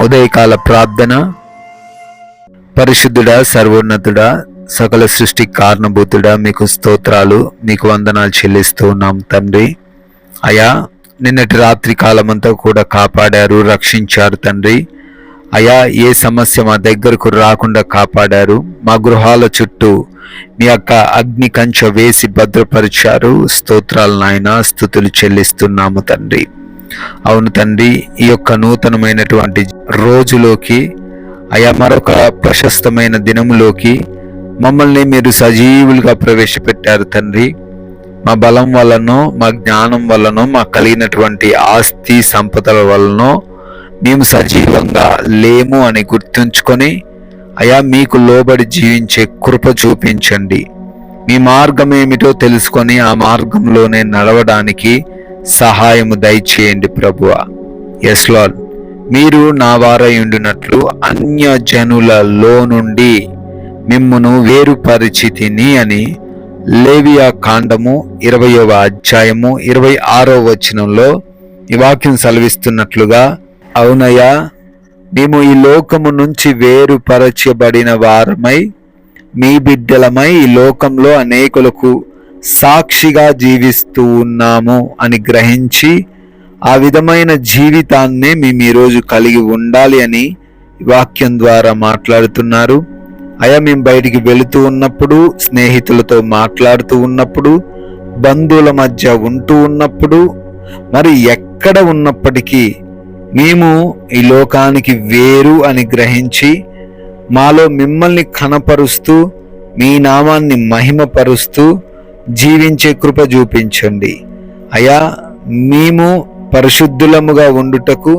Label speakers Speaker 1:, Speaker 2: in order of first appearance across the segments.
Speaker 1: ఉదయకాల ప్రార్థన. పరిశుద్ధుడా, సర్వోన్నతుడా, సకల సృష్టి కారణభూతుడా, మీకు స్తోత్రాలు, మీకు వందనాలు చెల్లిస్తూ ఉన్నాం తండ్రి. అయా, నిన్నటి రాత్రి కాలమంతా కూడా కాపాడారు, రక్షించారు తండ్రి. అయా, ఏ సమస్య మా దగ్గరకు రాకుండా కాపాడారు. మా గృహాల చుట్టూ మీ యొక్క అగ్ని కంచె వేసి భద్రపరిచారు. స్తోత్రాలు నాయన, స్తుతులు చెల్లిస్తున్నాము తండ్రి. అవును తండ్రి, ఈ యొక్క నూతనమైనటువంటి రోజులోకి, అయా మరొక ప్రశస్తమైన దినములోకి మమ్మల్ని మీరు సజీవులుగా ప్రవేశపెట్టారు తండ్రి. మా బలం వలనో, మా జ్ఞానం వలనో, మా కలిగినటువంటి ఆస్తి సంపదల వలనో మేము సజీవంగా లేము అని గుర్తుంచుకొని, అయా మీకు లోబడి జీవించే కృప చూపించండి. మీ మార్గం ఏమిటో తెలుసుకొని ఆ మార్గంలోనే నడవడానికి సహాయము దయచేయండి ప్రభువా. ఎస్ లార్డ్, మీరు నా వారై ఉండినట్లు అన్యజనులలో నుండి మిమ్మును వేరుపరిచితిని అని లేవియా కాండము 20వ అధ్యాయము 26వ వచనంలో ఈ వాక్యం సెలవిస్తున్నట్లుగా, అవునయ్యా, మేము ఈ లోకము నుంచి వేరుపరచబడిన వారమై మీ బిడ్డలమై ఈ లోకంలో అనేకులకు సాక్షిగా జీవిస్తూ ఉన్నాము అని గ్రహించి ఆ విధమైన జీవితాన్నే మేము ఈరోజు కలిగి ఉండాలి అని వాక్యం ద్వారా మాట్లాడుతున్నారు. అయా, మేము బయటికి వెళుతూ ఉన్నప్పుడు, స్నేహితులతో మాట్లాడుతూ ఉన్నప్పుడు, బంధువుల మధ్య ఉంటూ ఉన్నప్పుడు, మరి ఎక్కడ ఉన్నప్పటికీ మేము ఈ లోకానికి వేరు అని గ్రహించి మాలో మిమ్మల్ని కనపరుస్తూ మీ నామాన్ని మహిమపరుస్తూ జీవించే కృప చూపించండి. అయా, మేము పరిశుద్ధులముగా ఉండుటకు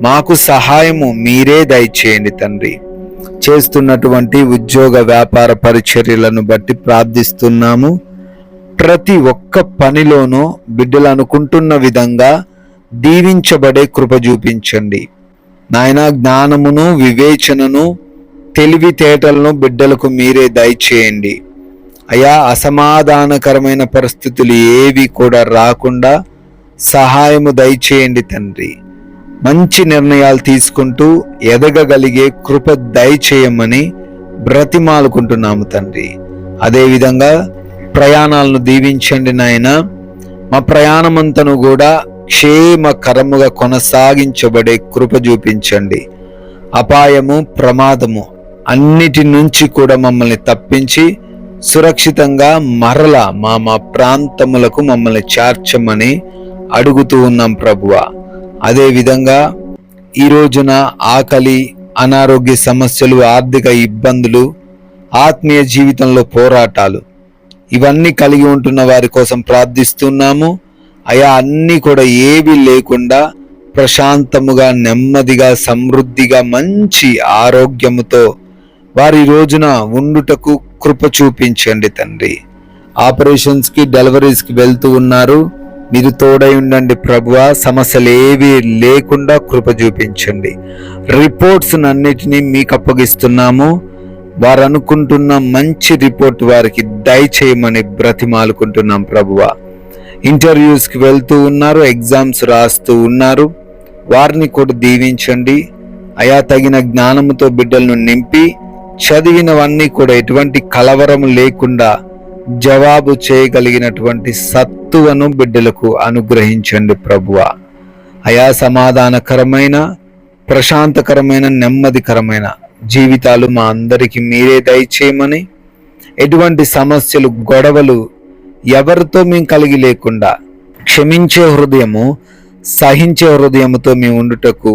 Speaker 1: మాకు సహాయము మీరే దయచేయండి తండ్రి. చేస్తున్నటువంటి ఉద్యోగ వ్యాపార పరిచర్యలను బట్టి ప్రార్థిస్తున్నాము. ప్రతి ఒక్క పనిలోనూ బిడ్డలు అనుకుంటున్న విధంగా దీవించబడే కృప చూపించండి నాయన. జ్ఞానమును, వివేచనను, తెలివితేటలను బిడ్డలకు మీరే దయచేయండి. అయా, అసమాధానకరమైన పరిస్థితులు ఏవి కూడా రాకుండా సహాయము దయచేయండి తండ్రి. మంచి నిర్ణయాలు తీసుకుంటూ ఎదగగలిగే కృప దయచేయమని బ్రతిమాలుకుంటున్నాము తండ్రి. అదేవిధంగా ప్రయాణాలను దీవించండి నాయన. మా ప్రయాణమంతను కూడా క్షేమకరముగా కొనసాగించబడే కృప చూపించండి. అపాయము, ప్రమాదము అన్నిటి నుంచి కూడా మమ్మల్ని తప్పించి సురక్షితంగా మరలా మా ప్రాంతములకు మమ్మల్ని చేర్చమని అడుగుతూ ఉన్నాం ప్రభువా. అదేవిధంగా ఈ రోజున ఆకలి, అనారోగ్య సమస్యలు, ఆర్థిక ఇబ్బందులు, ఆత్మీయ జీవితంలో పోరాటాలు ఇవన్నీ కలిగి ఉంటున్న వారి కోసం ప్రార్థిస్తున్నాము. అయా, అన్నీ కూడా ఏవి లేకుండా ప్రశాంతముగా, నెమ్మదిగా, సమృద్ధిగా, మంచి ఆరోగ్యముతో వారి రోజున ఉండుటకు కృప చూపించండి తండ్రి. ఆపరేషన్స్కి, డెలివరీస్కి వెళ్తూ ఉన్నారు, మీరు తోడై ఉండండి ప్రభువా. సమస్యలు ఏవి లేకుండా కృప చూపించండి. రిపోర్ట్స్ అన్నిటినీ మీకు అప్పగిస్తున్నాము. వారు అనుకుంటున్న మంచి రిపోర్ట్ వారికి దయచేయమని బ్రతిమాలుకుంటున్నాం ప్రభువా. ఇంటర్వ్యూస్కి వెళ్తూ ఉన్నారు, ఎగ్జామ్స్ రాస్తూ ఉన్నారు, వారిని కూడా దీవించండి. అయా, తగిన జ్ఞానముతో బిడ్డలను నింపి చదివినవన్నీ కూడా ఎటువంటి కలవరం లేకుండా జవాబు చేయగలిగినటువంటి సత్తువను బిడ్డలకు అనుగ్రహించండి ప్రభువా. అయా, సమాధానకరమైన, ప్రశాంతకరమైన, నెమ్మదికరమైన జీవితాలు మా అందరికీ మీరే దయచేయమని, ఎటువంటి సమస్యలు, గొడవలు ఎవరితో మేము కలిగి లేకుండా క్షమించే హృదయము, సహించే హృదయముతో మేము ఉండుటకు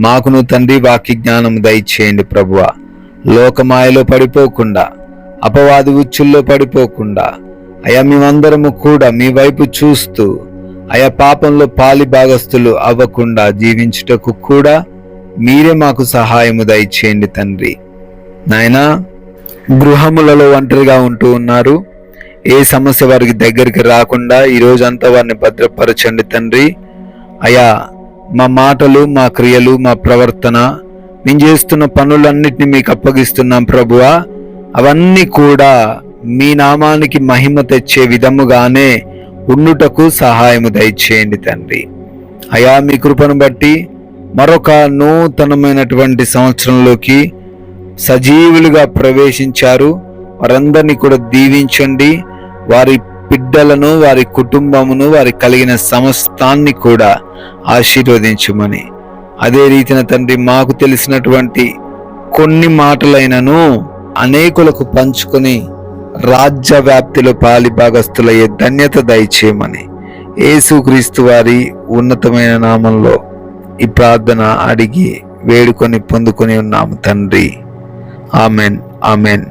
Speaker 1: మాకును తండ్రి వాక్య జ్ఞానము దయచేయండి ప్రభువా. లోకమాయలో పడిపోకుండా, అపవాది ఉచ్చుల్లో పడిపోకుండా, అయా మేమందరము కూడా మీ వైపు చూస్తూ అయా పాపంలో పాలి భాగస్థులు అవ్వకుండా జీవించుటకు కూడా మీరే మాకు సహాయము దయచేయండి తండ్రి. నాయనా, గృహములలో ఒంటరిగా ఉంటూ ఉన్నారు, ఏ సమస్య వారికి దగ్గరికి రాకుండా ఈ రోజంతా వారిని భద్రపరచండి తండ్రి. అయా, మా మాటలు, మా క్రియలు, మా ప్రవర్తన, మేము చేస్తున్న పనులన్నిటిని మీకు అప్పగిస్తున్నాం ప్రభువా. అవన్నీ కూడా మీ నామానికి మహిమ తెచ్చే విధముగానే ఉండుటకు సహాయము దయచేయండి తండ్రి. అయా, మీ కృపను బట్టి మరొక నూతనమైనటువంటి సంవత్సరంలోకి సజీవులుగా ప్రవేశించారు. వారందరినీ కూడా దీవించండి. వారి బిడ్డలను, వారి కుటుంబమును, వారి కలిగిన సమస్తాన్ని కూడా ఆశీర్వదించమని, అదే రీతిన తండ్రి మాకు తెలిసినటువంటి కొన్ని మాటలైనను అనేకులకు పంచుకొని రాజ్య వ్యాప్తిలో పాలిభాగస్తులయ్యే ధన్యత దయచేయమని యేసుక్రీస్తు వారి ఉన్నతమైన నామంలో ఈ ప్రార్థన అడిగి వేడుకొని పొందుకొని ఉన్నాము తండ్రి. Amen, amen.